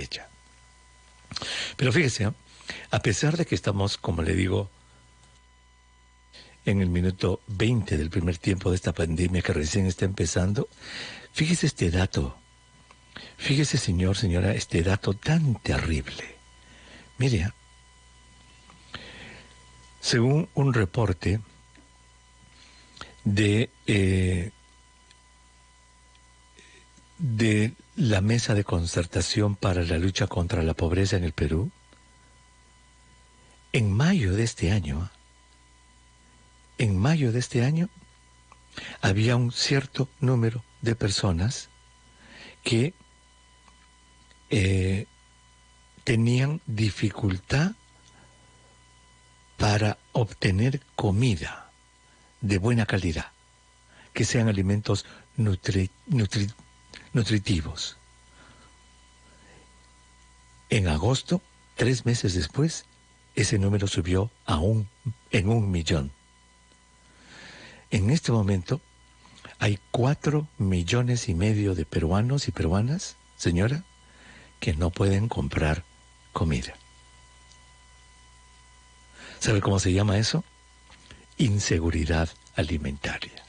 hecha. Pero fíjese, ¿eh? A pesar de que estamos, como le digo, en el minuto 20 del primer tiempo de esta pandemia que recién está empezando, fíjese este dato. Fíjese, señor, señora, este dato tan terrible. Mire, según un reporte de la Mesa de Concertación para la Lucha contra la Pobreza en el Perú, en mayo de este año, había un cierto número de personas que tenían dificultad para obtener comida de buena calidad, que sean alimentos nutritivos. En agosto, 3 meses después, ese número subió en 1 millón. En este momento hay 4,5 millones de peruanos y peruanas, señora, que no pueden comprar comida. ¿Sabe cómo se llama eso? Inseguridad alimentaria.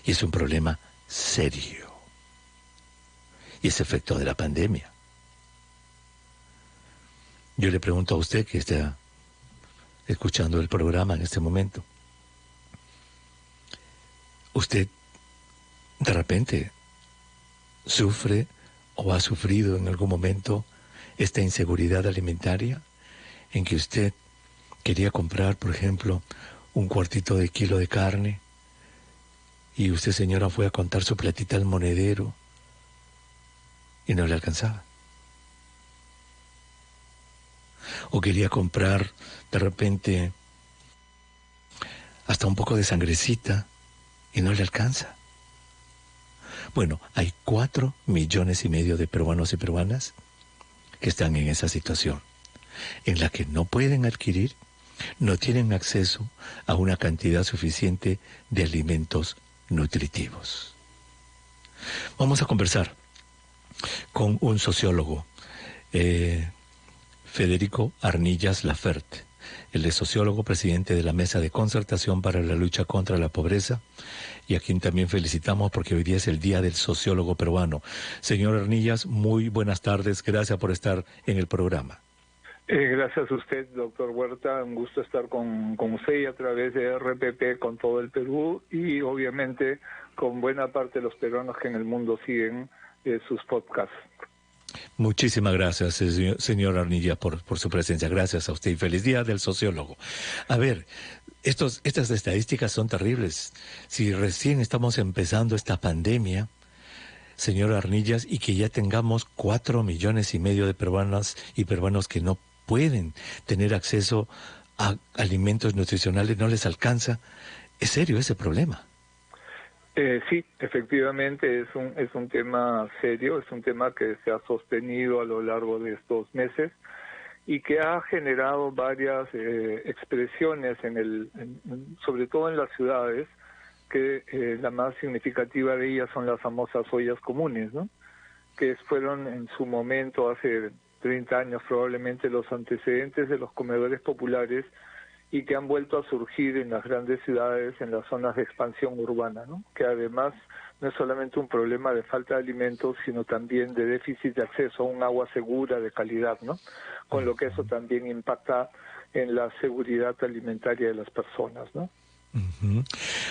Y es un problema serio. Y es efecto de la pandemia. Yo le pregunto a usted que está escuchando el programa en este momento. ¿Usted de repente sufre o ha sufrido en algún momento esta inseguridad alimentaria en que usted quería comprar, por ejemplo, un cuartito de kilo de carne y usted, señora, fue a contar su platita al monedero y no le alcanzaba? O quería comprar de repente hasta un poco de sangrecita y no le alcanza. Bueno, hay 4,5 millones de peruanos y peruanas que están en esa situación, en la que no pueden adquirir, no tienen acceso a una cantidad suficiente de alimentos nutritivos. Vamos a conversar con un sociólogo, Federico Arnillas Lafert. Él es sociólogo, presidente de la Mesa de Concertación para la Lucha contra la Pobreza, y a quien también felicitamos porque hoy día es el Día del Sociólogo Peruano. Señor Arnillas, muy buenas tardes, gracias por estar en el programa. Gracias a usted, doctor Huerta, un gusto estar con usted y a través de RPP con todo el Perú y obviamente con buena parte de los peruanos que en el mundo siguen sus podcasts. Muchísimas gracias, señor Arnillas, por su presencia. Gracias a usted y feliz Día del Sociólogo. A ver, estas estadísticas son terribles. Si recién estamos empezando esta pandemia, señor Arnillas, y que ya tengamos 4,5 millones de peruanas y peruanos que no pueden tener acceso a alimentos nutricionales, no les alcanza, es serio ese problema. Sí, efectivamente es un tema serio, es un tema que se ha sostenido a lo largo de estos meses y que ha generado varias expresiones sobre todo en las ciudades, que la más significativa de ellas son las famosas ollas comunes, ¿no? Que fueron en su momento, hace 30 años probablemente, los antecedentes de los comedores populares y que han vuelto a surgir en las grandes ciudades, en las zonas de expansión urbana, ¿no? Que además no es solamente un problema de falta de alimentos, sino también de déficit de acceso a un agua segura, de calidad, ¿no? Con lo que eso también impacta en la seguridad alimentaria de las personas, ¿no? Uh-huh.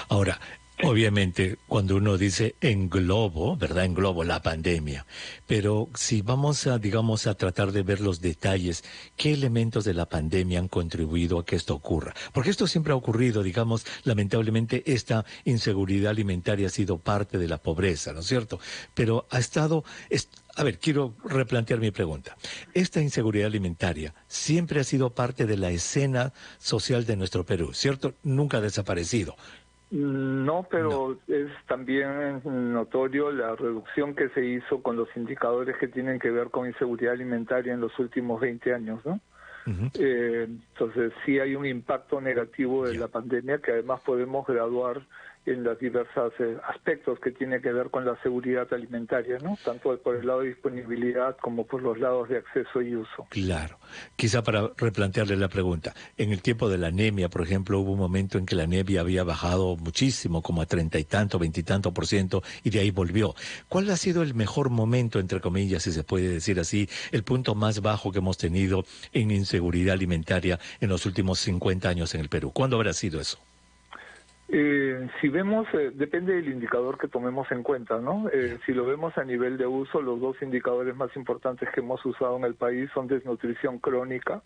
Ahora, obviamente, cuando uno dice englobo, ¿verdad? Englobo la pandemia. Pero si vamos a tratar de ver los detalles, ¿qué elementos de la pandemia han contribuido a que esto ocurra? Porque esto siempre ha ocurrido, digamos, lamentablemente esta inseguridad alimentaria ha sido parte de la pobreza, ¿no es cierto? Pero a ver, quiero replantear mi pregunta. Esta inseguridad alimentaria siempre ha sido parte de la escena social de nuestro Perú, ¿cierto? Nunca ha desaparecido. No, pero no. Es también notorio la reducción que se hizo con los indicadores que tienen que ver con inseguridad alimentaria en los últimos 20 años, ¿no? Uh-huh. Entonces sí hay un impacto negativo de la pandemia que además podemos graduar en los diversos aspectos que tiene que ver con la seguridad alimentaria, ¿no? Tanto por el lado de disponibilidad como por los lados de acceso y uso. Claro. Quizá para replantearle la pregunta, en el tiempo de la anemia, por ejemplo, hubo un momento en que la anemia había bajado muchísimo, como a 30 y tanto, 20 y tanto por ciento, y de ahí volvió. ¿Cuál ha sido el mejor momento, entre comillas, si se puede decir así, el punto más bajo que hemos tenido en inseguridad alimentaria en los últimos 50 años en el Perú? ¿Cuándo habrá sido eso? Si vemos, depende del indicador que tomemos en cuenta, ¿no? Si lo vemos a nivel de uso, los dos indicadores más importantes que hemos usado en el país son desnutrición crónica,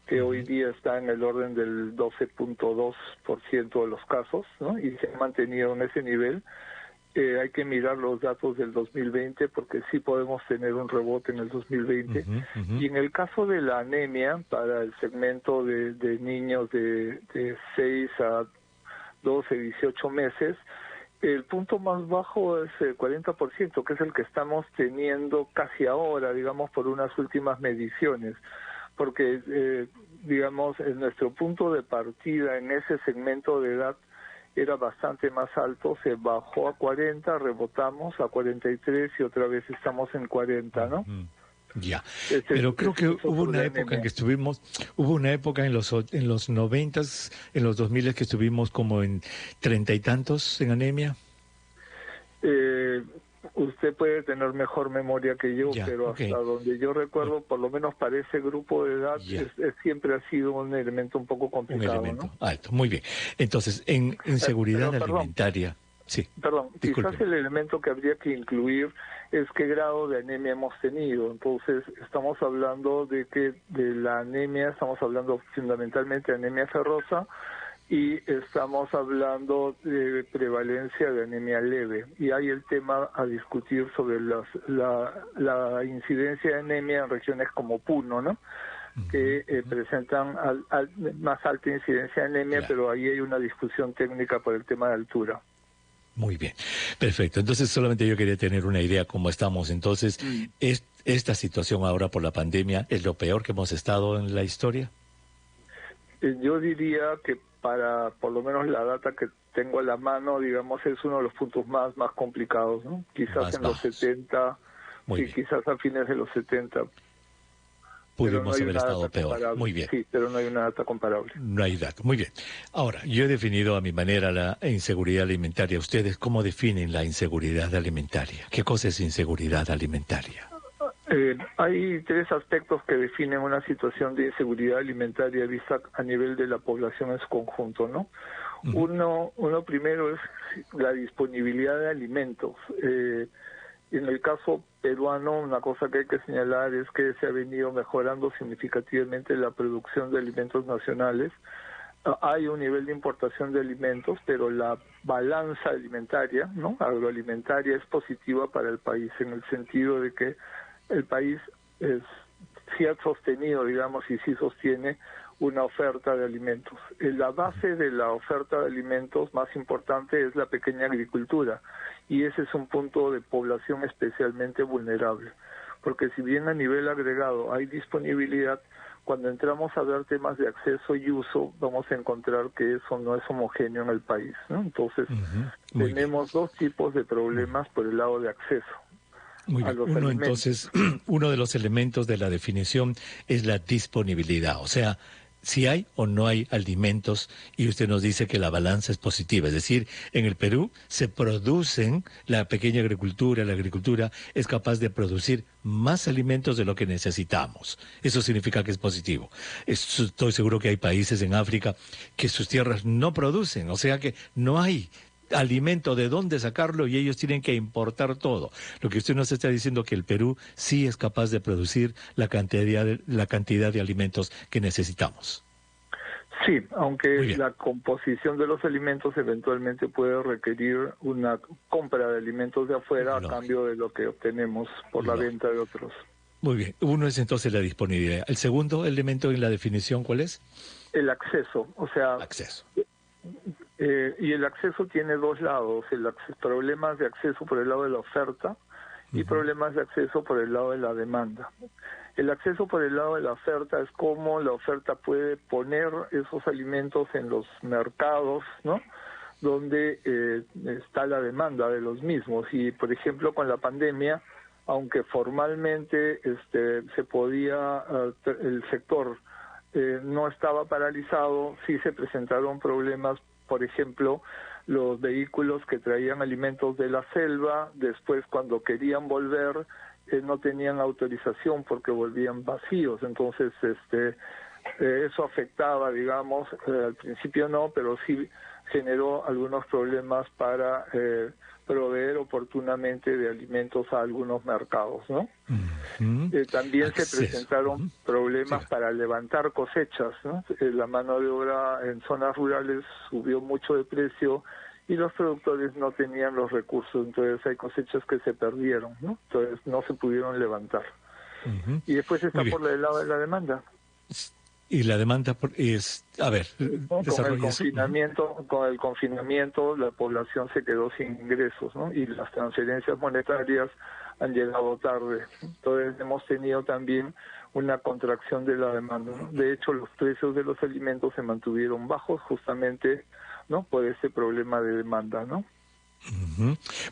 que hoy día está en el orden del 12.2% de los casos, ¿no? Y se ha mantenido en ese nivel. Hay que mirar los datos del 2020 porque sí podemos tener un rebote en el 2020. Y en el caso de la anemia, para el segmento de niños de 6 a 12, 18 meses, el punto más bajo es el 40%, que es el que estamos teniendo casi ahora, digamos, por unas últimas mediciones, porque, digamos, en nuestro punto de partida en ese segmento de edad era bastante más alto, se bajó a 40, rebotamos a 43 y otra vez estamos en 40, ¿no? Ya, pero creo que hubo una época en que hubo una época en los 90s, en los 2000 que estuvimos como en 30 y tantos en anemia. Usted puede tener mejor memoria que yo, pero hasta donde yo recuerdo, por lo menos para ese grupo de edad, siempre ha sido un elemento un poco complicado. Un elemento alto, muy bien. Entonces, en inseguridad alimentaria... Sí. Perdón, quizás el elemento que habría que incluir es qué grado de anemia hemos tenido. Entonces, estamos hablando de que de la anemia, estamos hablando fundamentalmente de anemia ferrosa y estamos hablando de prevalencia de anemia leve. Y hay el tema a discutir sobre la incidencia de anemia en regiones como Puno, ¿no? Que presentan más alta incidencia de anemia, pero ahí hay una discusión técnica por el tema de altura. Muy bien, perfecto. Entonces solamente yo quería tener una idea cómo estamos. Entonces, ¿esta situación ahora por la pandemia es lo peor que hemos estado en la historia? Yo diría que para por lo menos la data que tengo a la mano, digamos, es uno de los puntos más complicados, ¿no? Quizás más en bajos. Los 70, quizás a fines de los 70. Pudimos haber estado peor. Comparable. Muy bien. Sí, pero no hay una data comparable. No hay data. Muy bien. Ahora, yo he definido a mi manera la inseguridad alimentaria. ¿Ustedes cómo definen la inseguridad alimentaria? ¿Qué cosa es inseguridad alimentaria? Hay tres aspectos que definen una situación de inseguridad alimentaria vista a nivel de la población en su conjunto, ¿no? Uno primero es la disponibilidad de alimentos. En el caso peruano, una cosa que hay que señalar es que se ha venido mejorando significativamente la producción de alimentos nacionales. Hay un nivel de importación de alimentos, pero la balanza alimentaria, ¿no? Agroalimentaria, es positiva para el país, en el sentido de que el país sí ha sostenido, digamos, y sí sostiene una oferta de alimentos. La base de la oferta de alimentos más importante es la pequeña agricultura, y ese es un punto de población especialmente vulnerable, porque si bien a nivel agregado hay disponibilidad, cuando entramos a ver temas de acceso y uso, vamos a encontrar que eso no es homogéneo en el país, ¿no? Entonces, tenemos dos tipos de problemas por el lado de acceso. Muy bien. Uno de los elementos de la definición es la disponibilidad, o sea, si hay o no hay alimentos, y usted nos dice que la balanza es positiva, es decir, en el Perú se producen, la pequeña agricultura, la agricultura es capaz de producir más alimentos de lo que necesitamos. Eso significa que es positivo. Estoy seguro que hay países en África que sus tierras no producen, o sea que no hay alimento de dónde sacarlo y ellos tienen que importar todo. Lo que usted nos está diciendo que el Perú sí es capaz de producir la cantidad de alimentos que necesitamos. Sí, aunque la composición de los alimentos eventualmente puede requerir una compra de alimentos de afuera a cambio de lo que obtenemos por la venta de otros. Muy bien. Uno es entonces la disponibilidad. ¿El segundo elemento en la definición cuál es? El acceso, o sea... Acceso. Y el acceso tiene dos lados, problemas de acceso por el lado de la oferta y problemas de acceso por el lado de la demanda. El acceso por el lado de la oferta es cómo la oferta puede poner esos alimentos en los mercados, ¿no? donde está la demanda de los mismos. Y, por ejemplo, con la pandemia, aunque formalmente se podía, el sector no estaba paralizado, sí se presentaron problemas, por ejemplo, los vehículos que traían alimentos de la selva, después cuando querían volver, no tenían autorización porque volvían vacíos. Entonces, eso afectaba, digamos, al principio no, pero sí generó algunos problemas para proveer oportunamente de alimentos a algunos mercados, ¿no? También se presentaron problemas para levantar cosechas, ¿no? La mano de obra en zonas rurales subió mucho de precio y los productores no tenían los recursos, entonces hay cosechas que se perdieron, ¿no? Entonces no se pudieron levantar. Y después está por el lado de la demanda. Y la demanda es, a ver, con el confinamiento la población se quedó sin ingresos, ¿no? Y las transferencias monetarias han llegado tarde. Entonces hemos tenido también una contracción de la demanda, ¿no? De hecho, los precios de los alimentos se mantuvieron bajos justamente, ¿no? Por ese problema de demanda, ¿no?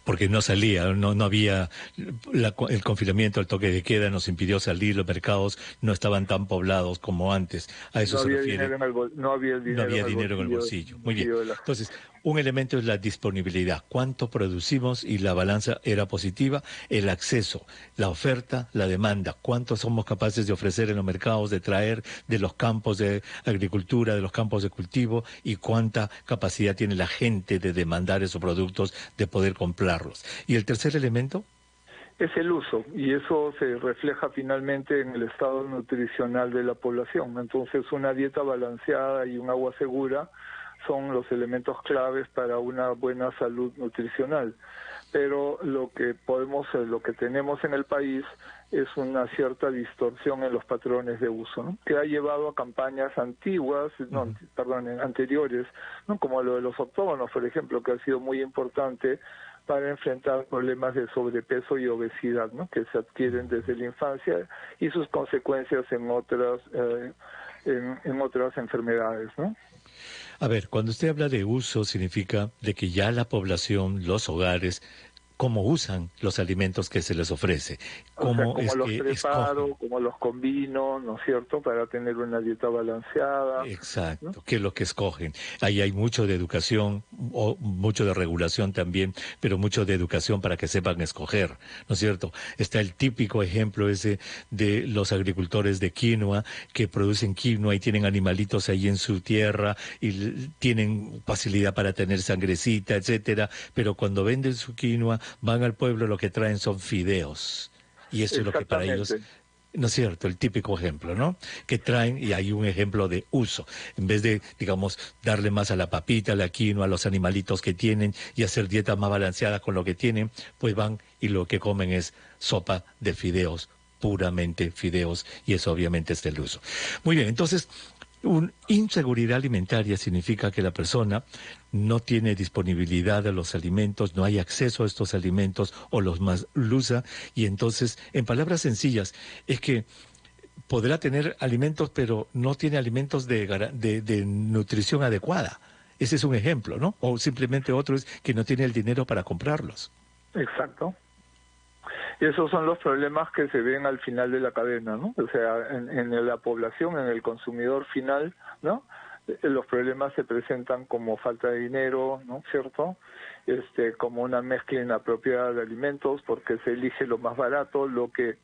Porque no salía, no había el confinamiento, el toque de queda nos impidió salir, los mercados no estaban tan poblados como antes. A eso se refiere. No había dinero en el bolsillo. Muy bien. Entonces, un elemento es la disponibilidad, cuánto producimos y la balanza era positiva, el acceso, la oferta, la demanda, cuánto somos capaces de ofrecer en los mercados, de traer de los campos de agricultura, de los campos de cultivo y cuánta capacidad tiene la gente de demandar esos productos, de poder comprarlos. ¿Y el tercer elemento? Es el uso, y eso se refleja finalmente en el estado nutricional de la población. Entonces, una dieta balanceada y un agua segura son los elementos claves para una buena salud nutricional. Pero lo que tenemos en el país es una cierta distorsión en los patrones de uso, ¿no? Que ha llevado a campañas anteriores, ¿no? Como lo de los octógonos, por ejemplo, que ha sido muy importante para enfrentar problemas de sobrepeso y obesidad, ¿no? Que se adquieren desde la infancia y sus consecuencias en otras enfermedades, ¿no? A ver, cuando usted habla de uso, significa de que ya la población, los hogares, cómo usan los alimentos que se les ofrece, cómo los preparo, cómo los combino, ¿no es cierto?, para tener una dieta balanceada. Exacto, ¿no? ¿Qué es lo que escogen? Ahí hay mucho de educación, o mucho de regulación también, pero mucho de educación para que sepan escoger, ¿no es cierto? Está el típico ejemplo ese de los agricultores de quinoa, que producen quinoa y tienen animalitos ahí en su tierra y tienen facilidad para tener sangrecita, etcétera, pero cuando venden su quinoa van al pueblo, lo que traen son fideos. Y eso es lo que para ellos, ¿no es cierto? El típico ejemplo, ¿no? Que traen, y hay un ejemplo de uso. En vez de, digamos, darle más a la papita, a la quinoa, a los animalitos que tienen y hacer dieta más balanceada con lo que tienen, pues van y lo que comen es sopa de fideos, puramente fideos, y eso obviamente es el uso. Muy bien, entonces, inseguridad alimentaria significa que la persona no tiene disponibilidad de los alimentos, no hay acceso a estos alimentos o los más usa, y entonces, en palabras sencillas, es que podrá tener alimentos, pero no tiene alimentos de nutrición adecuada. Ese es un ejemplo, ¿no? O simplemente otro es que no tiene el dinero para comprarlos. Exacto. Y esos son los problemas que se ven al final de la cadena, ¿no? O sea, en la población, en el consumidor final, ¿no? Los problemas se presentan como falta de dinero, ¿no? ¿Cierto? Como una mezcla inapropiada de alimentos, porque se elige lo más barato, lo que,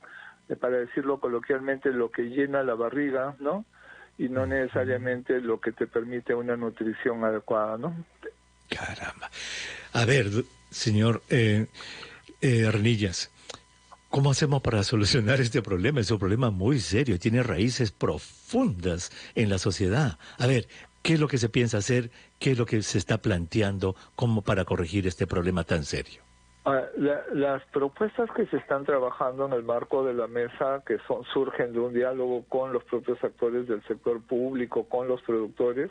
para decirlo coloquialmente, lo que llena la barriga, ¿no? Y no necesariamente lo que te permite una nutrición adecuada, ¿no? Caramba. A ver, señor Arnillas, ¿cómo hacemos para solucionar este problema? Es un problema muy serio, tiene raíces profundas en la sociedad. A ver, ¿qué es lo que se piensa hacer? ¿Qué es lo que se está planteando como para corregir este problema tan serio? Las propuestas que se están trabajando en el marco de la mesa, que surgen de un diálogo con los propios actores del sector público, con los productores,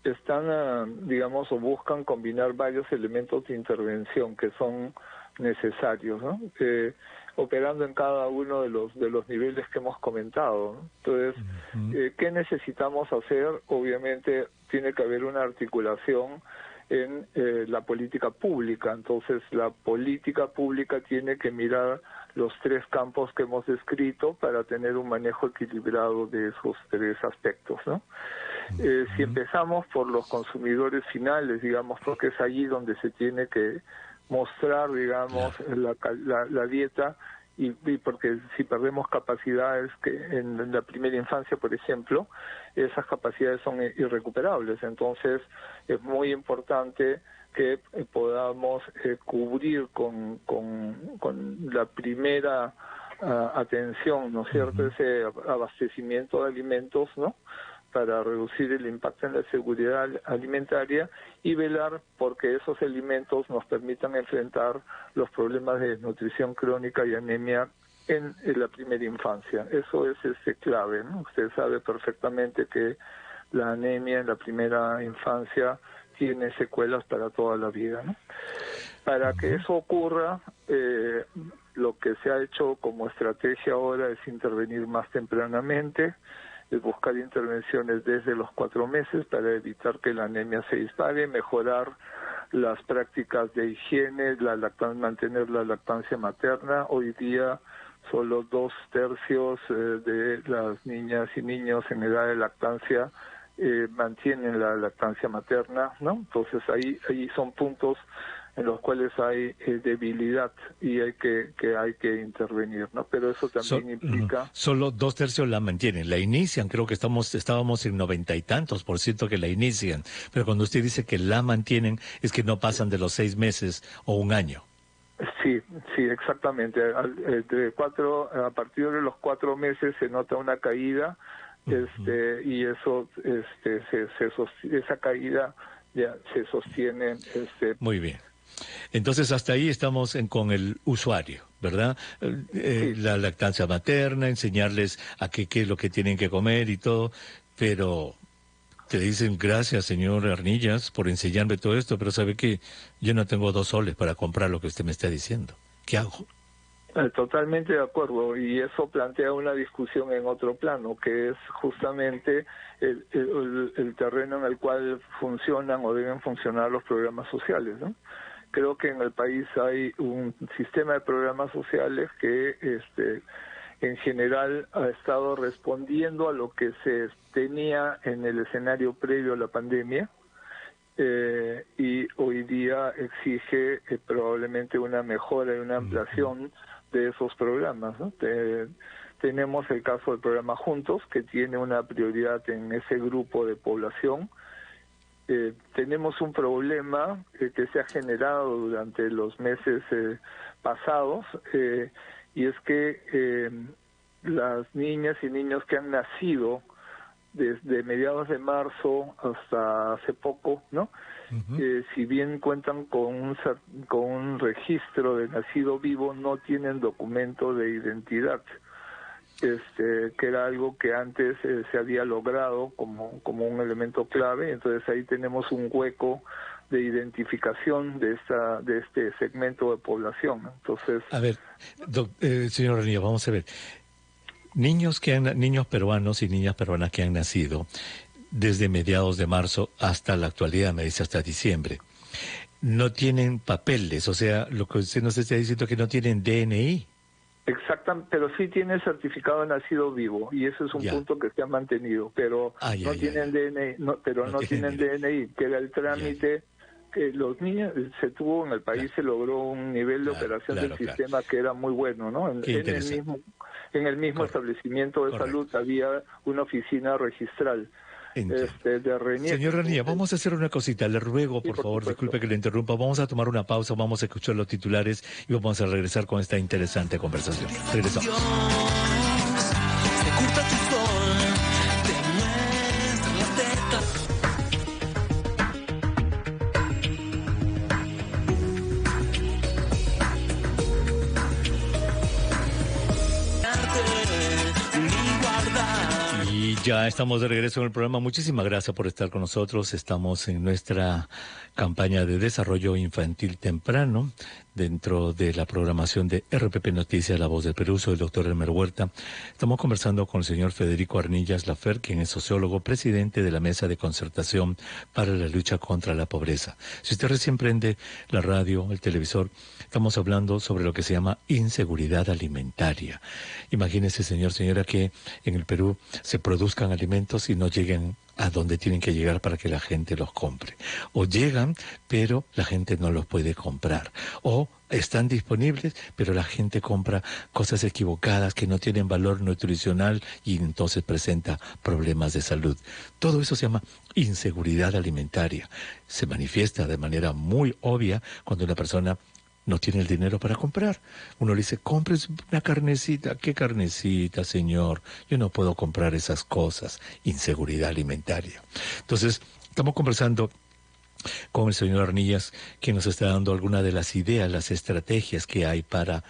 están, digamos, o buscan combinar varios elementos de intervención que son necesarios, ¿no? Operando en cada uno de los niveles que hemos comentado, ¿no? Entonces, ¿qué necesitamos hacer? Obviamente tiene que haber una articulación en la política pública. Entonces, la política pública tiene que mirar los tres campos que hemos descrito para tener un manejo equilibrado de esos tres aspectos, ¿no? Si empezamos por los consumidores finales, digamos, porque es allí donde se tiene que mostrar, digamos, la dieta, y porque si perdemos capacidades que en la primera infancia, por ejemplo, esas capacidades son irrecuperables. Entonces, es muy importante que podamos cubrir con la primera atención, ¿no es cierto?, ese abastecimiento de alimentos, ¿no?, para reducir el impacto en la seguridad alimentaria y velar porque esos alimentos nos permitan enfrentar los problemas de desnutrición crónica y anemia en la primera infancia. Eso es clave, ¿no? Usted sabe perfectamente que la anemia en la primera infancia tiene secuelas para toda la vida, ¿no? Para que eso ocurra, lo que se ha hecho como estrategia ahora es intervenir más tempranamente, es buscar intervenciones desde los 4 meses para evitar que la anemia se dispare, mejorar las prácticas de higiene, mantener la lactancia materna. Hoy día solo 2/3 de las niñas y niños en edad de lactancia mantienen la lactancia materna, ¿no? Entonces ahí son puntos en los cuales hay debilidad y hay que intervenir, ¿no? Pero eso también implica... Solo 2/3 la mantienen, la inician, creo que estábamos en 90 y tantos % que la inician, pero cuando usted dice que la mantienen es que no pasan de los 6 meses o un año. Sí, exactamente. A partir de los 4 meses se nota una caída, y eso, esa caída ya se sostiene. Muy bien. Entonces hasta ahí estamos con el usuario, ¿verdad? Sí. La lactancia materna, enseñarles a qué es lo que tienen que comer y todo, pero te dicen gracias, señor Arnillas, por enseñarme todo esto, pero sabe que yo no tengo 2 soles para comprar lo que usted me está diciendo. ¿Qué hago? Totalmente de acuerdo, y eso plantea una discusión en otro plano, que es justamente el terreno en el cual funcionan o deben funcionar los programas sociales, ¿no? Creo que en el país hay un sistema de programas sociales que en general ha estado respondiendo a lo que se tenía en el escenario previo a la pandemia, y hoy día exige probablemente una mejora y una ampliación de esos programas, ¿no? Tenemos el caso del programa Juntos, que tiene una prioridad en ese grupo de población. Tenemos un problema que se ha generado durante los meses pasados, y es que las niñas y niños que han nacido desde mediados de marzo hasta hace poco, ¿no? Si bien cuentan con un registro de nacido vivo, no tienen documento de identidad, que era algo que antes se había logrado como un elemento clave. Entonces ahí tenemos un hueco de identificación de este segmento de población. Entonces, a ver, señor Arnillas, vamos a ver. Niños peruanos y niñas peruanas que han nacido desde mediados de marzo hasta la actualidad, me dice hasta diciembre, no tienen papeles, o sea, lo que usted nos está diciendo es que no tienen DNI. Exactamente, pero sí tiene certificado de nacido vivo, y ese es un punto que se ha mantenido, pero no tienen DNI, no tienen DNI, que era el trámite que los niños se tuvo en el país, se logró un nivel de operación del sistema que era muy bueno, ¿no? En el mismo establecimiento de salud había una oficina registral. De RENIEC. Señor Arnillas, vamos a hacer una cosita, le ruego, por favor, disculpe que le interrumpa, vamos a tomar una pausa, vamos a escuchar los titulares y vamos a regresar con esta interesante conversación. Regresamos. Ya estamos de regreso en el programa. Muchísimas gracias por estar con nosotros. Estamos en nuestra campaña de desarrollo infantil temprano dentro de la programación de RPP Noticias, La Voz del Perú. Soy el doctor Elmer Huerta. Estamos conversando con el señor Federico Arnillas Lafer, quien es sociólogo, presidente de la Mesa de Concertación para la Lucha contra la Pobreza. Si usted recién prende la radio, el televisor, estamos hablando sobre lo que se llama inseguridad alimentaria. Imagínese, señora, que en el Perú se produzcan alimentos y no lleguen a donde tienen que llegar para que la gente los compre. O llegan, pero la gente no los puede comprar. O están disponibles, pero la gente compra cosas equivocadas que no tienen valor nutricional y entonces presenta problemas de salud. Todo eso se llama inseguridad alimentaria. Se manifiesta de manera muy obvia cuando una persona no tiene el dinero para comprar. Uno le dice, compres una carnecita. ¿Qué carnecita, señor? Yo no puedo comprar esas cosas. Inseguridad alimentaria. Entonces, estamos conversando con el señor Arnillas, que nos está dando algunas de las ideas, las estrategias que hay para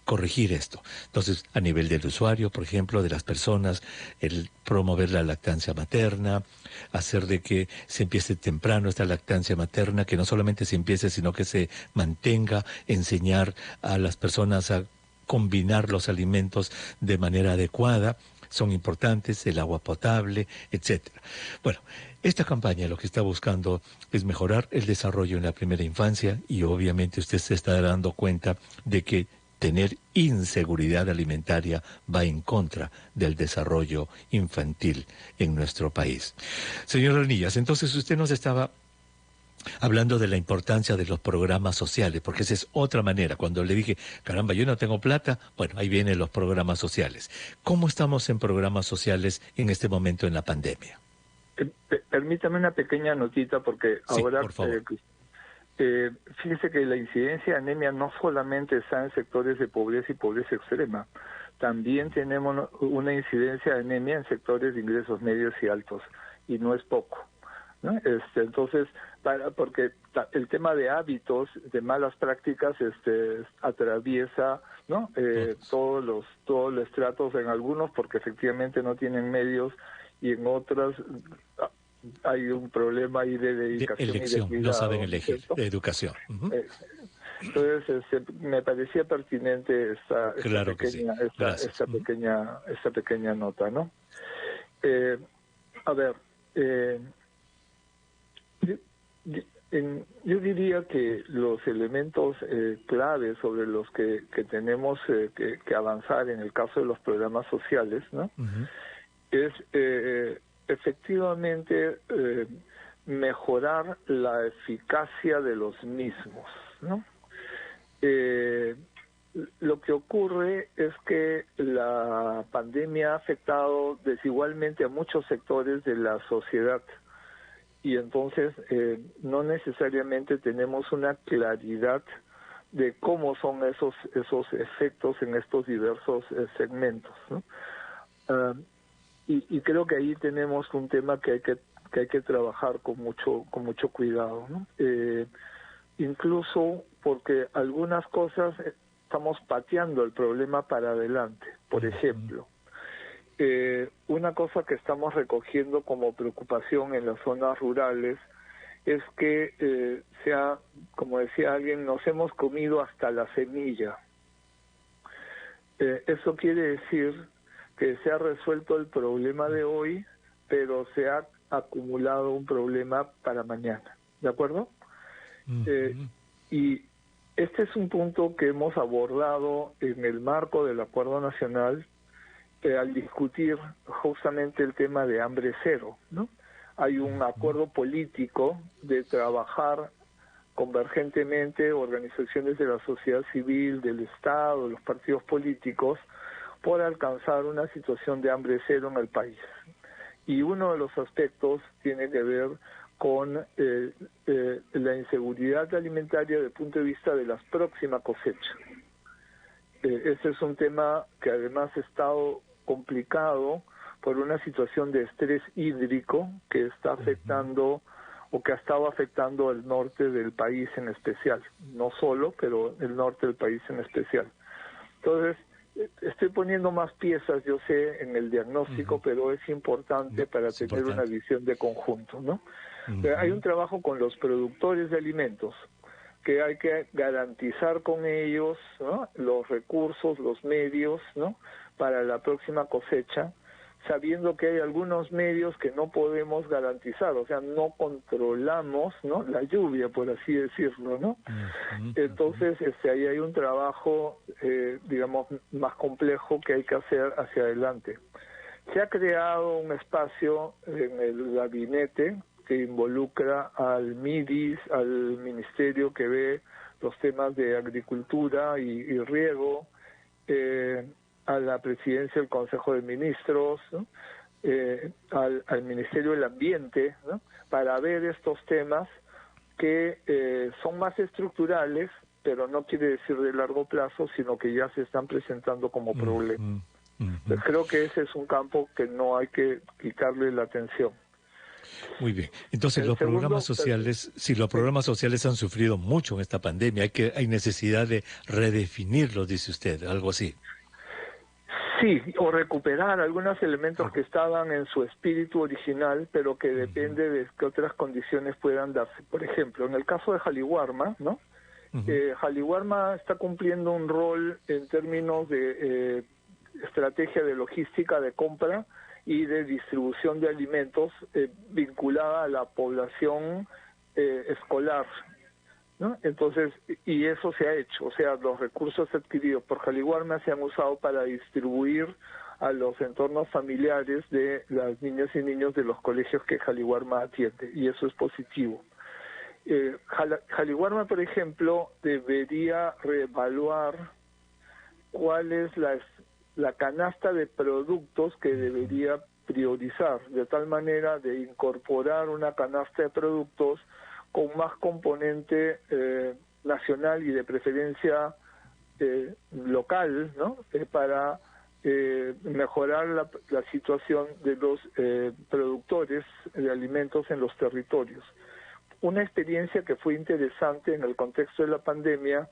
corregir esto. Entonces, a nivel del usuario, por ejemplo, de las personas, el promover la lactancia materna, hacer de que se empiece temprano esta lactancia materna, que no solamente se empiece, sino que se mantenga, enseñar a las personas a combinar los alimentos de manera adecuada, son importantes, el agua potable, etcétera. Bueno, esta campaña lo que está buscando es mejorar el desarrollo en la primera infancia y obviamente usted se está dando cuenta de que tener inseguridad alimentaria va en contra del desarrollo infantil en nuestro país. Señor Arnillas, entonces usted nos estaba hablando de la importancia de los programas sociales, porque esa es otra manera. Cuando le dije, caramba, yo no tengo plata, bueno, ahí vienen los programas sociales. ¿Cómo estamos en programas sociales en este momento en la pandemia? Permítame una pequeña notita, porque sí, ahora... por favor. Fíjese que la incidencia de anemia no solamente está en sectores de pobreza y pobreza extrema, también tenemos una incidencia de anemia en sectores de ingresos medios y altos, y no es poco, ¿no? Entonces, porque el tema de hábitos, de malas prácticas, atraviesa, ¿no? todos los estratos, en algunos porque efectivamente no tienen medios, y en otras hay un problema ahí de dedicación de elección, y de cuidado, no saben elegir, ¿cierto? de educación. Entonces, me parecía pertinente esta Claro que sí. Gracias. esta pequeña nota, ¿no? A ver, yo diría que los elementos claves sobre los que tenemos que avanzar en el caso de los programas sociales, ¿no? Es efectivamente mejorar la eficacia de los mismos, ¿no? Lo que ocurre es que la pandemia ha afectado desigualmente a muchos sectores de la sociedad, y entonces no necesariamente tenemos una claridad de cómo son esos efectos en estos diversos segmentos, ¿no? Y creo que ahí tenemos un tema que hay que trabajar con mucho cuidado, ¿no? Incluso porque algunas cosas estamos pateando el problema para adelante. Por ejemplo, una cosa que estamos recogiendo como preocupación en las zonas rurales es que como decía alguien, nos hemos comido hasta la semilla. Eso quiere decir que se ha resuelto el problema de hoy, pero se ha acumulado un problema para mañana, ¿de acuerdo? Y este es un punto que hemos abordado en el marco del Acuerdo Nacional al discutir justamente el tema de hambre cero, ¿no? Hay un acuerdo político de trabajar convergentemente organizaciones de la sociedad civil, del Estado, de los partidos políticos, por alcanzar una situación de hambre cero en el país. Y uno de los aspectos tiene que ver con la inseguridad alimentaria desde el punto de vista de las próximas cosechas. Ese es un tema que además ha estado complicado por una situación de estrés hídrico que está afectando o que ha estado afectando el norte del país en especial. No solo, pero el norte del país en especial. Entonces, estoy poniendo más piezas, yo sé, en el diagnóstico, pero es importante para tener una visión de conjunto, ¿no? Hay un trabajo con los productores de alimentos que hay que garantizar con ellos, ¿no?, los recursos, los medios, ¿no?, para la próxima cosecha, sabiendo que hay algunos medios que no podemos garantizar, o sea, no controlamos, ¿no?, la lluvia, por así decirlo, ¿no? Entonces, ahí hay un trabajo, digamos, más complejo que hay que hacer hacia adelante. Se ha creado un espacio en el gabinete que involucra al MIDIS, al ministerio que ve los temas de agricultura y riego, a la presidencia del Consejo de Ministros, ¿no?, al Ministerio del Ambiente, ¿no?, para ver estos temas que son más estructurales, pero no quiere decir de largo plazo, sino que ya se están presentando como problemas. Entonces, creo que ese es un campo que no hay que quitarle la atención. Muy bien. Entonces, los programas sociales, si los programas sociales han sufrido mucho en esta pandemia, hay necesidad de redefinirlos, dice usted, algo así. Sí, o recuperar algunos elementos que estaban en su espíritu original, pero que depende de que otras condiciones puedan darse. Por ejemplo, en el caso de Jaliwarma, ¿no? Jaliwarma está cumpliendo un rol en términos de estrategia de logística de compra y de distribución de alimentos vinculada a la población escolar, ¿no? Entonces, y eso se ha hecho, o sea, los recursos adquiridos por Jaliwarma se han usado para distribuir a los entornos familiares de las niñas y niños de los colegios que Jaliwarma atiende, y eso es positivo. Jaliwarma, por ejemplo, debería reevaluar cuál es la canasta de productos que debería priorizar, de tal manera de incorporar una canasta de productos con más componente nacional y de preferencia local, ¿no?, para mejorar la situación de los productores de alimentos en los territorios. Una experiencia que fue interesante en el contexto de la pandemia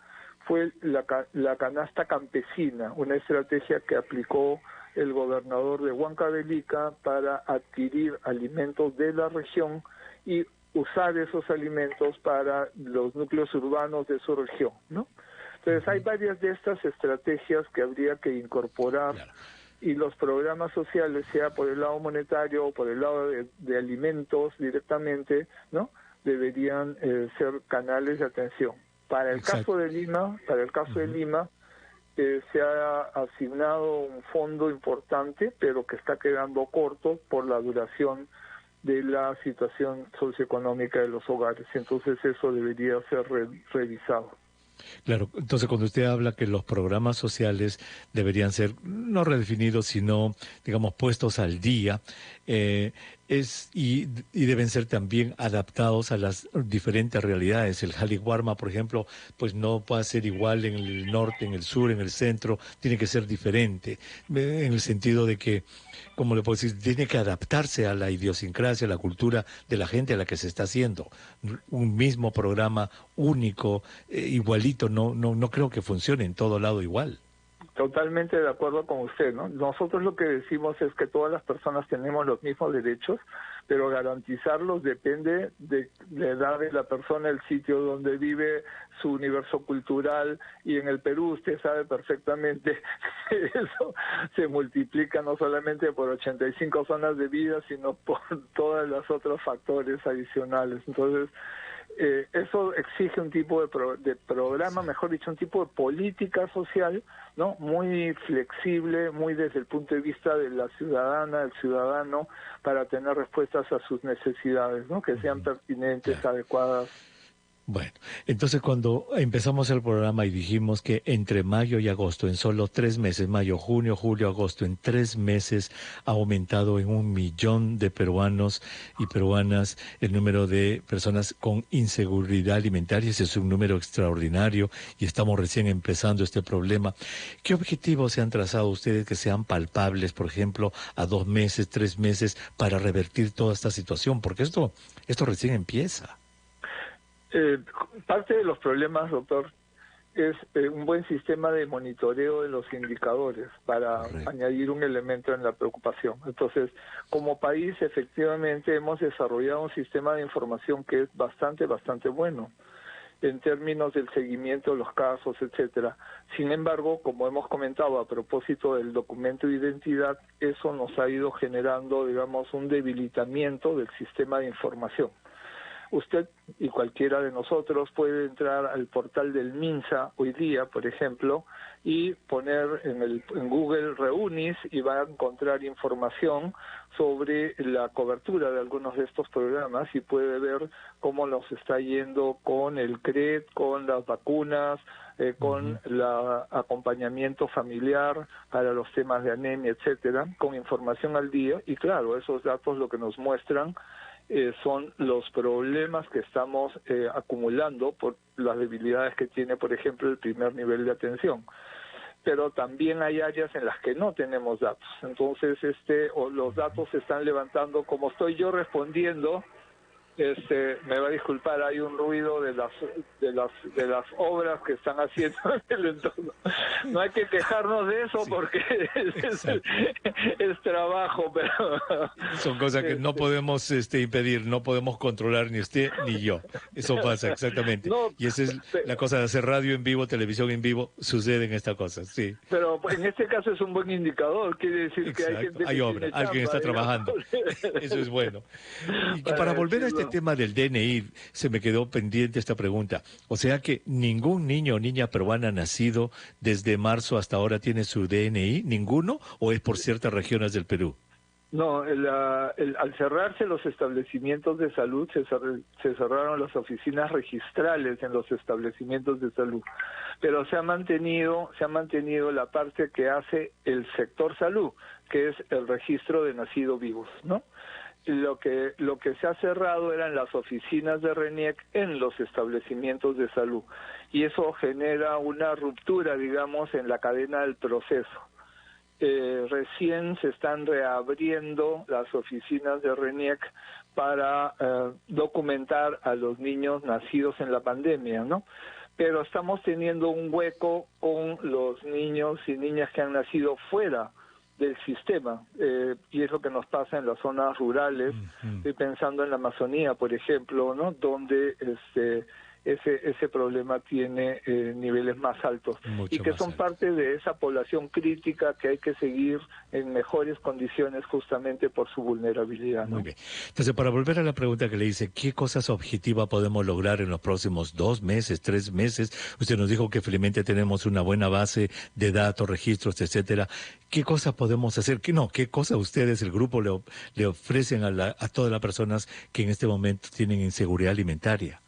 fue la canasta campesina, una estrategia que aplicó el gobernador de Huancavelica para adquirir alimentos de la región y usar esos alimentos para los núcleos urbanos de su región, ¿no? Entonces, hay varias de estas estrategias que habría que incorporar, y los programas sociales, sea por el lado monetario o por el lado de alimentos directamente, ¿no?, deberían ser canales de atención. Para el caso de Lima, se ha asignado un fondo importante, pero que está quedando corto por la duración de la situación socioeconómica de los hogares. Entonces eso debería ser revisado. Claro, entonces cuando usted habla que los programas sociales deberían ser no redefinidos, sino, digamos, puestos al día, y deben ser también adaptados a las diferentes realidades. El Jaliwarma, por ejemplo, pues no puede ser igual en el norte, en el sur, en el centro, tiene que ser diferente, en el sentido de que, como le puedo decir, tiene que adaptarse a la idiosincrasia, a la cultura de la gente a la que se está haciendo. Un mismo programa único, igualito, no creo que funcione en todo lado igual. Totalmente de acuerdo con usted, ¿no? Nosotros lo que decimos es que todas las personas tenemos los mismos derechos, pero garantizarlos depende de la edad de la persona, el sitio donde vive, su universo cultural, y en el Perú usted sabe perfectamente que eso se multiplica no solamente por 85 zonas de vida, sino por todos los otros factores adicionales. Entonces, eso exige un tipo de programa, mejor dicho, un tipo de política social, ¿no?, muy flexible, muy desde el punto de vista de la ciudadana, del ciudadano, para tener respuestas a sus necesidades, ¿no?, que sean pertinentes, adecuadas. Bueno, entonces cuando empezamos el programa y dijimos que entre mayo y agosto, en solo 3 meses, mayo, junio, julio, agosto, en 3 meses ha aumentado en 1 millón de peruanos y peruanas el número de personas con inseguridad alimentaria. Ese es un número extraordinario y estamos recién empezando este problema. ¿Qué objetivos se han trazado ustedes que sean palpables, por ejemplo, a 2 meses, 3 meses, para revertir toda esta situación? Porque esto recién empieza. Parte de los problemas, doctor, es un buen sistema de monitoreo de los indicadores para añadir un elemento en la preocupación. Entonces, como país, efectivamente, hemos desarrollado un sistema de información que es bastante bueno. en términos del seguimiento de los casos, etcétera. Sin embargo, como hemos comentado a propósito del documento de identidad, eso nos ha ido generando, digamos, un debilitamiento del sistema de información. Usted y cualquiera de nosotros puede entrar al portal del MINSA hoy día, por ejemplo, y poner en Google Reunis y va a encontrar información sobre la cobertura de algunos de estos programas y puede ver cómo nos está yendo con el CRED, con las vacunas, con el acompañamiento familiar para los temas de anemia, etcétera, con información al día. Y claro, esos datos lo que nos muestran son los problemas que estamos acumulando por las debilidades que tiene, por ejemplo, el primer nivel de atención. Pero también hay áreas en las que no tenemos datos. Entonces, los datos se están levantando, como estoy yo respondiendo. Me va a disculpar, hay un ruido de las obras que están haciendo en el entorno. No hay que quejarnos de eso, sí, porque es trabajo, pero son cosas que no podemos impedir, no podemos controlar ni usted ni yo. Eso pasa exactamente. No, y esa es la cosa de hacer radio en vivo, televisión en vivo, suceden estas cosas, sí. Pero en este caso es un buen indicador, quiere decir exacto, que hay gente hay obra, alguien está trabajando. Eso es bueno. Y para volver a este tema del DNI, se me quedó pendiente esta pregunta. O sea que ningún niño o niña peruana nacido desde marzo hasta ahora tiene su DNI, ¿ninguno? ¿O es por ciertas regiones del Perú? No, al cerrarse los establecimientos de salud, se cerraron las oficinas registrales en los establecimientos de salud, pero se ha mantenido la parte que hace el sector salud, que es el registro de nacidos vivos, ¿no? Lo que se ha cerrado eran las oficinas de RENIEC en los establecimientos de salud, y eso genera una ruptura, digamos, en la cadena del proceso. Recién se están reabriendo las oficinas de RENIEC para documentar a los niños nacidos en la pandemia, ¿no? Pero estamos teniendo un hueco con los niños y niñas que han nacido fuera del sistema, y es lo que nos pasa en las zonas rurales. Estoy pensando en la Amazonía, por ejemplo, ¿no? Donde ese problema tiene niveles más altos. Mucho y que son parte de esa población crítica que hay que seguir en mejores condiciones justamente por su vulnerabilidad, ¿no? Muy bien. Entonces, para volver a la pregunta que le hice, ¿qué cosas objetivas podemos lograr en los próximos 2 meses, 3 meses? Usted nos dijo que felizmente tenemos una buena base de datos, registros, etcétera. ¿Qué cosas podemos hacer? ¿Qué cosas ustedes, el grupo, le ofrecen a todas las personas que en este momento tienen inseguridad alimentaria?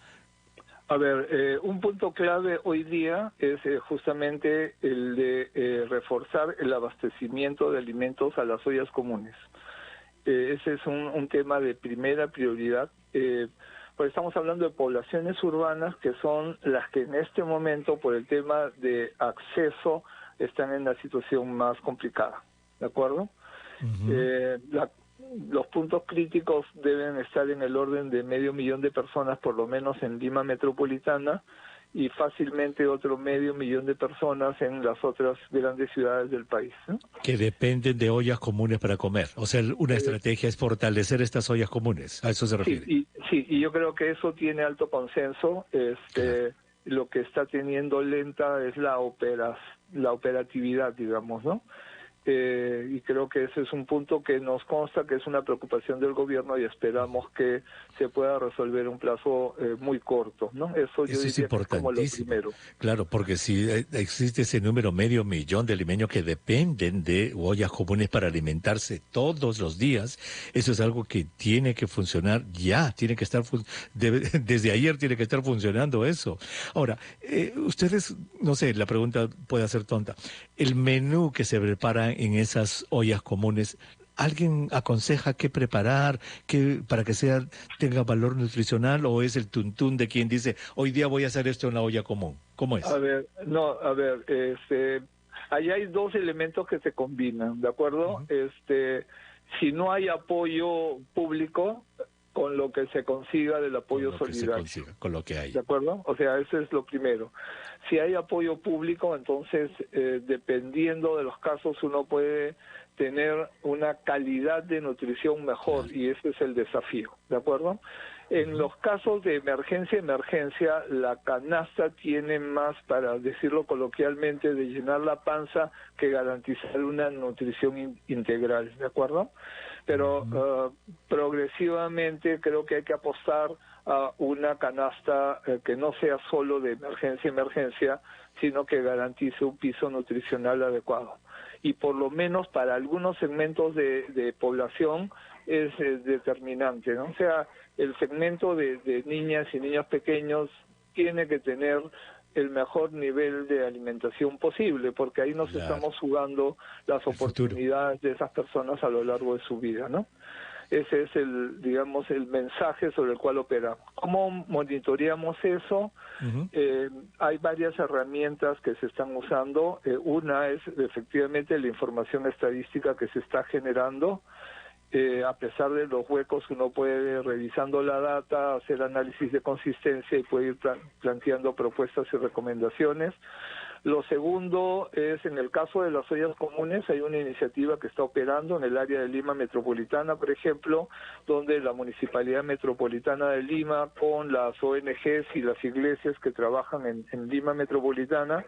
A ver, un punto clave hoy día es justamente el de reforzar el abastecimiento de alimentos a las ollas comunes. Ese es un tema de primera prioridad, porque estamos hablando de poblaciones urbanas que son las que en este momento, por el tema de acceso, están en la situación más complicada, ¿de acuerdo? Los puntos críticos deben estar en el orden de 500.000 de personas, por lo menos en Lima metropolitana, y fácilmente otro 500.000 de personas en las otras grandes ciudades del país, ¿no? Que dependen de ollas comunes para comer. O sea, una estrategia es fortalecer estas ollas comunes. ¿A eso se refiere? Sí, y yo creo que eso tiene alto consenso. Claro. Lo que está teniendo lenta es la operatividad, digamos, ¿no? Y creo que ese es un punto que nos consta que es una preocupación del gobierno y esperamos que se pueda resolver en un plazo muy corto, ¿no? Eso yo es importantísimo, como lo primero. Claro, porque si existe ese número 500.000 de limeños que dependen de ollas comunes para alimentarse todos los días, eso es algo que tiene que funcionar ya, tiene que estar desde ayer tiene que estar funcionando eso. Ahora, ustedes, no sé, la pregunta puede ser tonta, el menú que se prepara en esas ollas comunes, ¿alguien aconseja qué preparar para que tenga valor nutricional, o es el tuntún de quien dice, hoy día voy a hacer esto en la olla común? ¿Cómo es? Ahí hay 2 elementos que se combinan, ¿de acuerdo? Si no hay apoyo público, con lo que se consiga del apoyo solidario. Con lo que hay. ¿De acuerdo? O sea, eso es lo primero. Si hay apoyo público, entonces, dependiendo de los casos, uno puede tener una calidad de nutrición mejor, y ese es el desafío, ¿de acuerdo? En los casos de emergencia, la canasta tiene más, para decirlo coloquialmente, de llenar la panza que garantizar una nutrición integral, ¿de acuerdo? Pero progresivamente creo que hay que apostar a una canasta que no sea solo de emergencia, sino que garantice un piso nutricional adecuado. Y por lo menos para algunos segmentos de población es determinante, ¿no? O sea, el segmento de niñas y niños pequeños tiene que tener el mejor nivel de alimentación posible, porque ahí nos estamos jugando las oportunidades de esas personas a lo largo de su vida, ¿no? Ese es el mensaje sobre el cual operamos. ¿Cómo monitoreamos eso? Hay varias herramientas que se están usando. Una es efectivamente la información estadística que se está generando. A pesar de los huecos, uno puede, revisando la data, hacer análisis de consistencia y puede ir planteando propuestas y recomendaciones. Lo segundo es, en el caso de las ollas comunes, hay una iniciativa que está operando en el área de Lima Metropolitana, por ejemplo, donde la Municipalidad Metropolitana de Lima, con las ONGs y las iglesias que trabajan en Lima Metropolitana,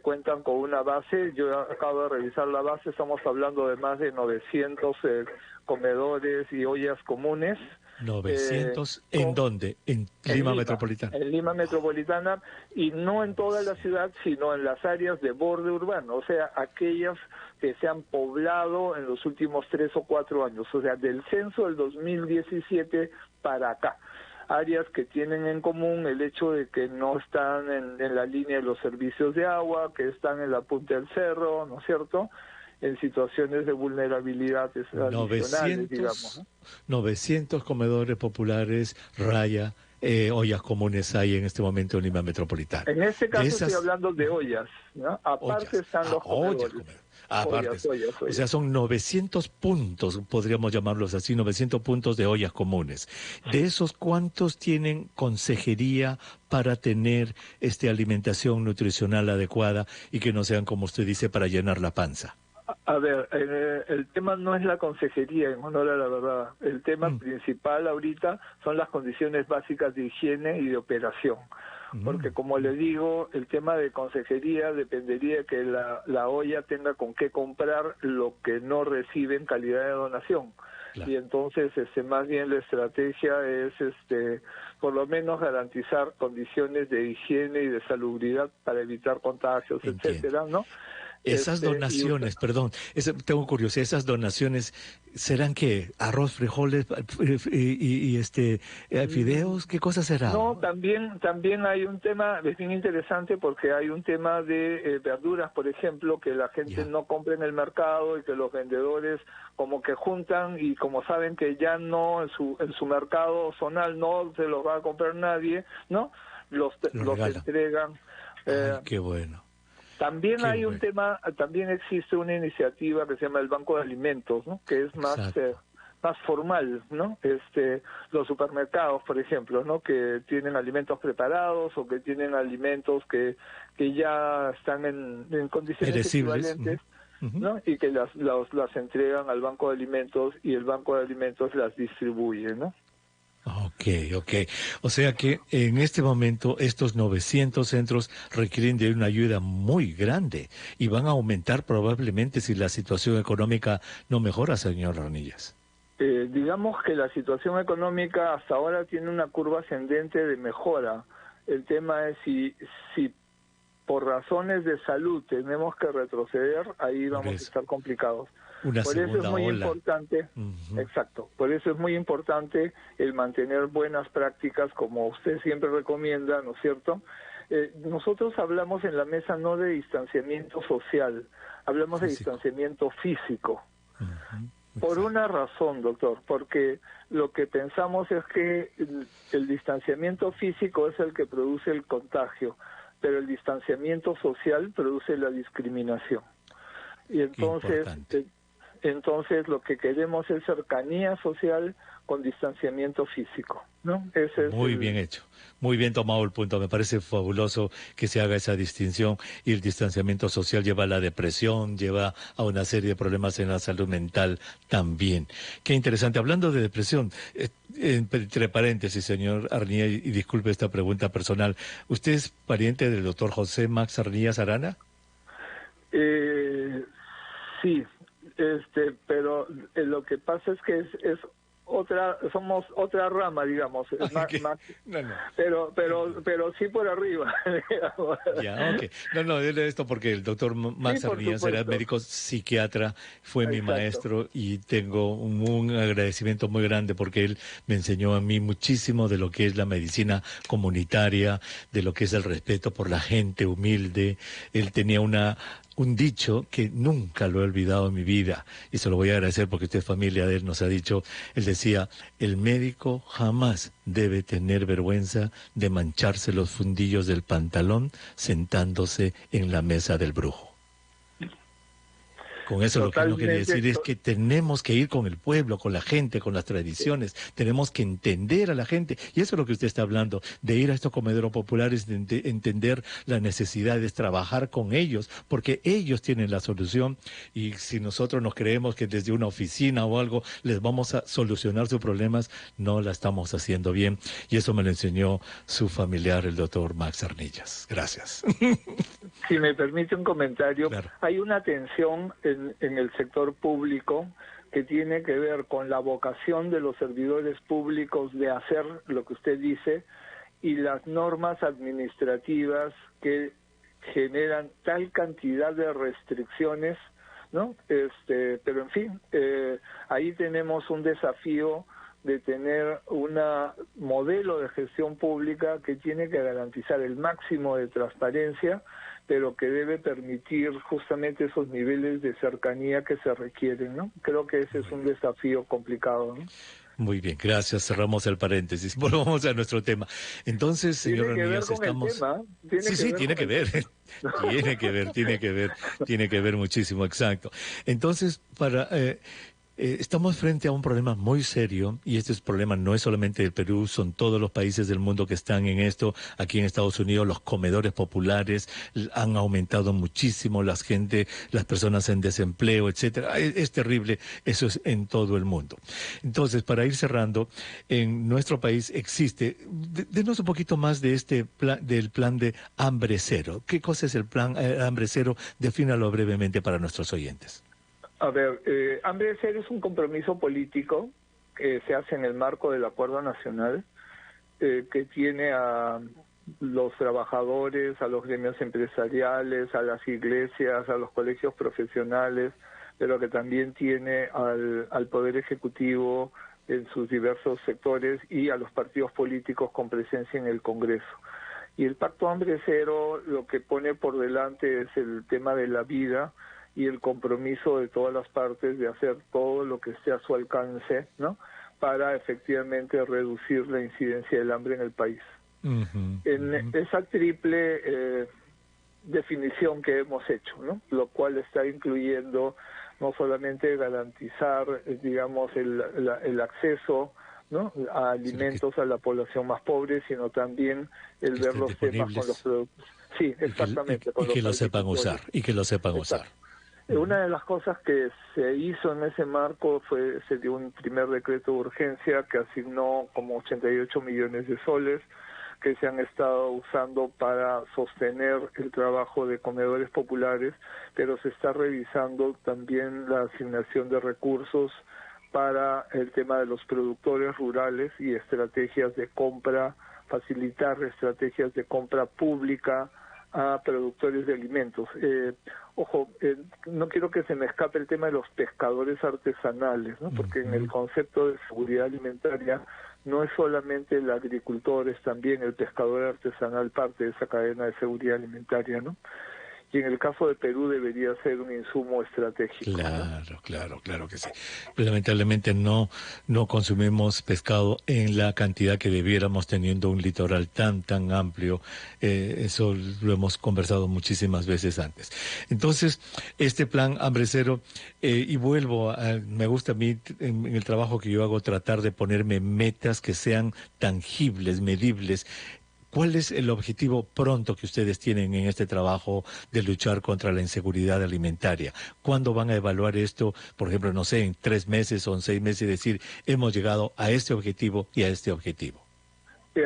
cuentan con una base. Yo acabo de revisar la base, estamos hablando de más de 900 comedores y ollas comunes. 900, ¿en dónde? En Lima Metropolitana. En Lima Metropolitana, y no en toda la ciudad, sino en las áreas de borde urbano, o sea, aquellas que se han poblado en los últimos 3 o 4 años, o sea, del censo del 2017 para acá. Áreas que tienen en común el hecho de que no están en la línea de los servicios de agua, que están en la punta del cerro, ¿no es cierto?, en situaciones de vulnerabilidad adicionales, digamos, ¿no? 900 comedores populares, ollas comunes hay en este momento en Lima Metropolitana. En este caso estoy hablando de ollas, ¿no? Aparte están los comedores. Ollas. O sea, son 900 puntos, podríamos llamarlos así, 900 puntos de ollas comunes. De esos, ¿cuántos tienen consejería para tener alimentación nutricional adecuada y que no sean, como usted dice, para llenar la panza? A ver, el tema no es la consejería, en honor a la verdad. El tema principal ahorita son las condiciones básicas de higiene y de operación. Porque, como le digo, el tema de consejería dependería de que la olla tenga con qué comprar lo que no recibe en calidad de donación. Claro. Y entonces, más bien la estrategia es, por lo menos garantizar condiciones de higiene y de salubridad para evitar contagios, etcétera, ¿no? Esas donaciones, tengo curiosidad, esas donaciones, ¿serán qué? ¿Arroz, frijoles y fideos? ¿Qué cosa será? No, también hay un tema, es bien interesante porque hay un tema de verduras, por ejemplo, que la gente no compra en el mercado y que los vendedores como que juntan, y como saben que ya no en su mercado zonal no se los va a comprar nadie, ¿no? Los entregan. Ay, qué bueno. También hay un tema, también existe una iniciativa que se llama el Banco de Alimentos, ¿no? Que es más formal, ¿no? Los supermercados, por ejemplo, ¿no? Que tienen alimentos preparados o que tienen alimentos que ya están en condiciones equivalentes, ¿no? Y que las entregan al Banco de Alimentos y el Banco de Alimentos las distribuye, ¿no? Ok. O sea que en este momento estos 900 centros requieren de una ayuda muy grande y van a aumentar probablemente si la situación económica no mejora, señor Ranillas. Digamos que la situación económica hasta ahora tiene una curva ascendente de mejora. El tema es si por razones de salud tenemos que retroceder, ahí vamos a estar complicados. Por eso es muy importante, exacto, por eso es muy importante el mantener buenas prácticas como usted siempre recomienda, ¿no es cierto? Nosotros hablamos en la mesa no de distanciamiento social, hablamos de distanciamiento físico. Por una razón, doctor, porque lo que pensamos es que el distanciamiento físico es el que produce el contagio, pero el distanciamiento social produce la discriminación. Y entonces Entonces lo que queremos es cercanía social con distanciamiento físico, ¿no? Ese es Muy bien hecho, muy bien tomado el punto. Me parece fabuloso que se haga esa distinción y el distanciamiento social lleva a la depresión, lleva a una serie de problemas en la salud mental también. Qué interesante. Hablando de depresión, entre paréntesis, señor Arnía, y disculpe esta pregunta personal, ¿usted es pariente del doctor José Max Arníaz Arana? Eh, sí, pero lo que pasa es que es otra, somos otra rama, digamos, Okay. No, no. pero sí por arriba, digamos. Ya, ok. No, no, era esto porque el doctor Sí, Max por Arníaz era supuesto. médico psiquiatra, fue mi Exacto. maestro y tengo un agradecimiento muy grande porque él me enseñó a mí muchísimo de lo que es la medicina comunitaria, de lo que es el respeto por la gente humilde. Él tenía un dicho que nunca lo he olvidado en mi vida y se lo voy a agradecer porque usted es familia de él, nos ha dicho, él decía, el médico jamás debe tener vergüenza de mancharse los fundillos del pantalón sentándose en la mesa del brujo. Con eso lo que no quería Totalmente. decir es que tenemos que ir con el pueblo, con la gente, con las tradiciones, tenemos que entender a la gente, y eso es lo que usted está hablando, de ir a estos comederos populares, de entender las necesidades, trabajar con ellos, porque ellos tienen la solución, y si nosotros nos creemos que desde una oficina o algo les vamos a solucionar sus problemas, no la estamos haciendo bien, y eso me lo enseñó su familiar, el doctor Max Arnillas. Gracias. Si me permite un comentario, Claro. hay una tensión en el sector público que tiene que ver con la vocación de los servidores públicos de hacer lo que usted dice y las normas administrativas que generan tal cantidad de restricciones, ¿no? Pero en fin, ahí tenemos un desafío de tener un modelo de gestión pública que tiene que garantizar el máximo de transparencia, pero que debe permitir justamente esos niveles de cercanía que se requieren, ¿no? Creo que ese es un desafío complicado, ¿no? Muy bien, gracias. Cerramos el paréntesis. Volvamos a nuestro tema. Entonces, señor Tiene que ver Renías, con el estamos... tema, tiene Sí, que sí, ver tiene con que el ver. tema. Tiene que ver, tiene que ver, tiene que ver muchísimo, exacto. Entonces, estamos frente a un problema muy serio y este problema no es solamente del Perú, son todos los países del mundo que están en esto. Aquí en Estados Unidos los comedores populares han aumentado muchísimo, las personas en desempleo, etcétera. Es terrible, eso es en todo el mundo. Entonces, para ir cerrando, en nuestro país existe, denos un poquito más de este del plan de hambre cero. ¿Qué cosa es el plan hambre cero? Defínalo brevemente para nuestros oyentes. A ver, Hambre Cero es un compromiso político que se hace en el marco del Acuerdo Nacional, que tiene a los trabajadores, a los gremios empresariales, a las iglesias, a los colegios profesionales, pero que también tiene al Poder Ejecutivo en sus diversos sectores y a los partidos políticos con presencia en el Congreso. Y el Pacto Hambre Cero lo que pone por delante es el tema de la vida y el compromiso de todas las partes de hacer todo lo que esté a su alcance, ¿no?, para efectivamente reducir la incidencia del hambre en el país. En esa triple definición que hemos hecho, ¿no?, lo cual está incluyendo no solamente garantizar, digamos, el acceso, ¿no?, a alimentos a la población más pobre, sino también el Que ver estén los temas con los disponibles productos. Sí, exactamente, con y que los lo sepan agricultores. usar, y que lo sepan usar. Exacto. Una de las cosas que se hizo en ese marco se dio un primer decreto de urgencia que asignó como 88 millones de soles que se han estado usando para sostener el trabajo de comedores populares, pero se está revisando también la asignación de recursos para el tema de los productores rurales y estrategias de compra, facilitar estrategias de compra pública a productores de alimentos. No quiero que se me escape el tema de los pescadores artesanales, ¿no?, porque en el concepto de seguridad alimentaria no es solamente el agricultor, es también el pescador artesanal parte de esa cadena de seguridad alimentaria, ¿no? y en el caso de Perú debería ser un insumo estratégico. Claro que sí. Lamentablemente no consumimos pescado en la cantidad que debiéramos, teniendo un litoral tan amplio. Eso lo hemos conversado muchísimas veces antes. Entonces, este plan Hambre Cero, y me gusta a mí en el trabajo que yo hago tratar de ponerme metas que sean tangibles, medibles. ¿Cuál es el objetivo pronto que ustedes tienen en este trabajo de luchar contra la inseguridad alimentaria? ¿Cuándo van a evaluar esto? Por ejemplo, no sé, en 3 meses o en 6 meses, y decir, hemos llegado a este objetivo y a este objetivo.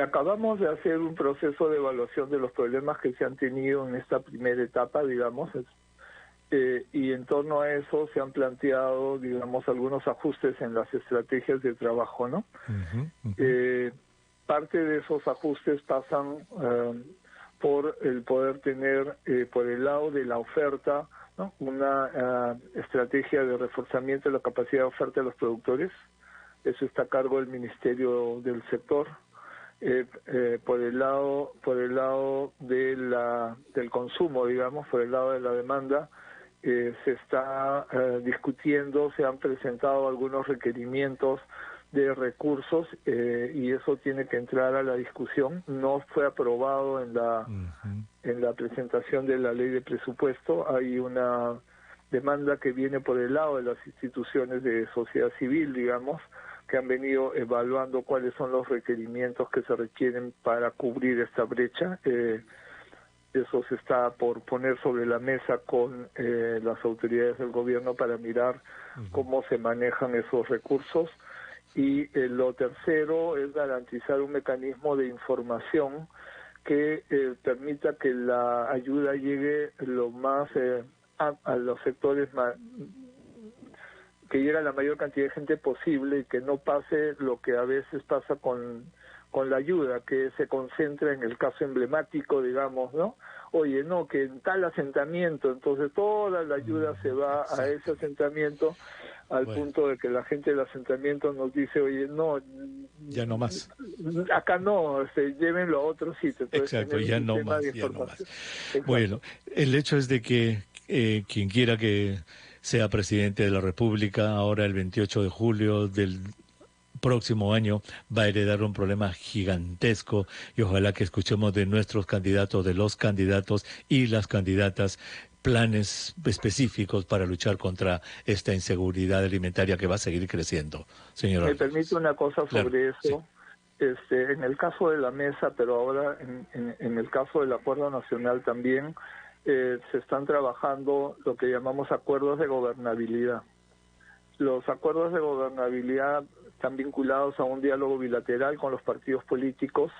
Acabamos de hacer un proceso de evaluación de los problemas que se han tenido en esta primera etapa, digamos, y en torno a eso se han planteado, digamos, algunos ajustes en las estrategias de trabajo, ¿no? Parte de esos ajustes pasan por el poder tener, por el lado de la oferta, ¿no?, una estrategia de reforzamiento de la capacidad de oferta de los productores. Eso está a cargo del Ministerio del Sector. Por el lado del consumo, digamos, por el lado de la demanda, se está discutiendo, se han presentado algunos requerimientos de recursos, y eso tiene que entrar a la discusión. No fue aprobado en la presentación de la ley de presupuesto. Hay una demanda que viene por el lado de las instituciones de sociedad civil, digamos, que han venido evaluando cuáles son los requerimientos que se requieren para cubrir esta brecha. Eso se está por poner sobre la mesa con las autoridades del gobierno para mirar cómo se manejan esos recursos. Y lo tercero es garantizar un mecanismo de información que permita que la ayuda llegue lo más a los sectores que llegue a la mayor cantidad de gente posible, y que no pase lo que a veces pasa con la ayuda, que se concentra en el caso emblemático, digamos, ¿no? Oye, no, que en tal asentamiento, entonces toda la ayuda se va a ese asentamiento, al punto de que la gente del asentamiento nos dice, oye, no, ya no más, acá no, llévenlo a otro sitio. Entonces, exacto, ya no más. Bueno, el hecho es de que quien quiera que sea presidente de la República, ahora el 28 de julio del próximo año, va a heredar un problema gigantesco, y ojalá que escuchemos de nuestros candidatos, de los candidatos y las candidatas, planes específicos para luchar contra esta inseguridad alimentaria que va a seguir creciendo. Señora, ¿me permite una cosa sobre eso? Sí. En el caso de la mesa, pero ahora en el caso del Acuerdo Nacional también, se están trabajando lo que llamamos acuerdos de gobernabilidad. Los acuerdos de gobernabilidad están vinculados a un diálogo bilateral con los partidos políticos,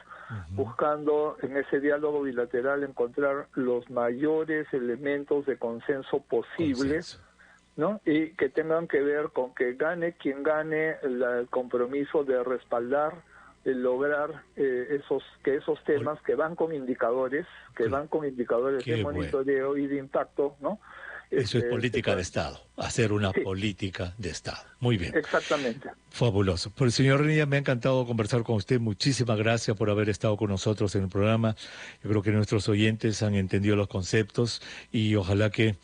buscando en ese diálogo bilateral encontrar los mayores elementos de consenso posibles, ¿no? Y que tengan que ver con que gane quien gane, el compromiso de respaldar, de lograr esos temas que van con indicadores, de monitoreo y de impacto, ¿no? Eso es política de Estado, hacer una política de Estado. Muy bien. Exactamente. Fabuloso. Pues, señor Renilla, me ha encantado conversar con usted. Muchísimas gracias por haber estado con nosotros en el programa. Yo creo que nuestros oyentes han entendido los conceptos, y ojalá que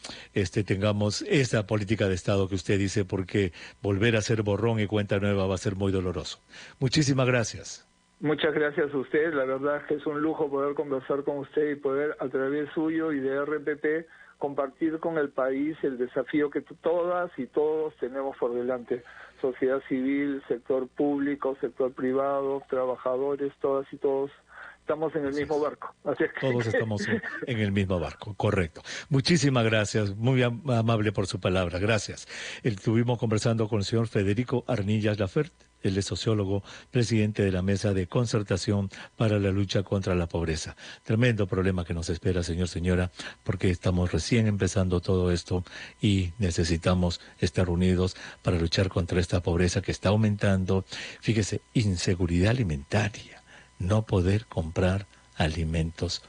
tengamos esa política de Estado que usted dice, porque volver a hacer borrón y cuenta nueva va a ser muy doloroso. Muchísimas gracias. Muchas gracias a usted. La verdad es que es un lujo poder conversar con usted y poder, a través suyo y de RPP, compartir con el país el desafío que todas y todos tenemos por delante. Sociedad civil, sector público, sector privado, trabajadores, todas y todos estamos en el mismo barco. Así es que... Todos estamos en el mismo barco, correcto. Muchísimas gracias, muy amable por su palabra, gracias. Estuvimos conversando con el señor Federico Arnillas Lafert. Él es sociólogo, presidente de la Mesa de Concertación para la Lucha contra la Pobreza. Tremendo problema que nos espera, señora, porque estamos recién empezando todo esto y necesitamos estar unidos para luchar contra esta pobreza que está aumentando. Fíjese, inseguridad alimentaria, no poder comprar alimentos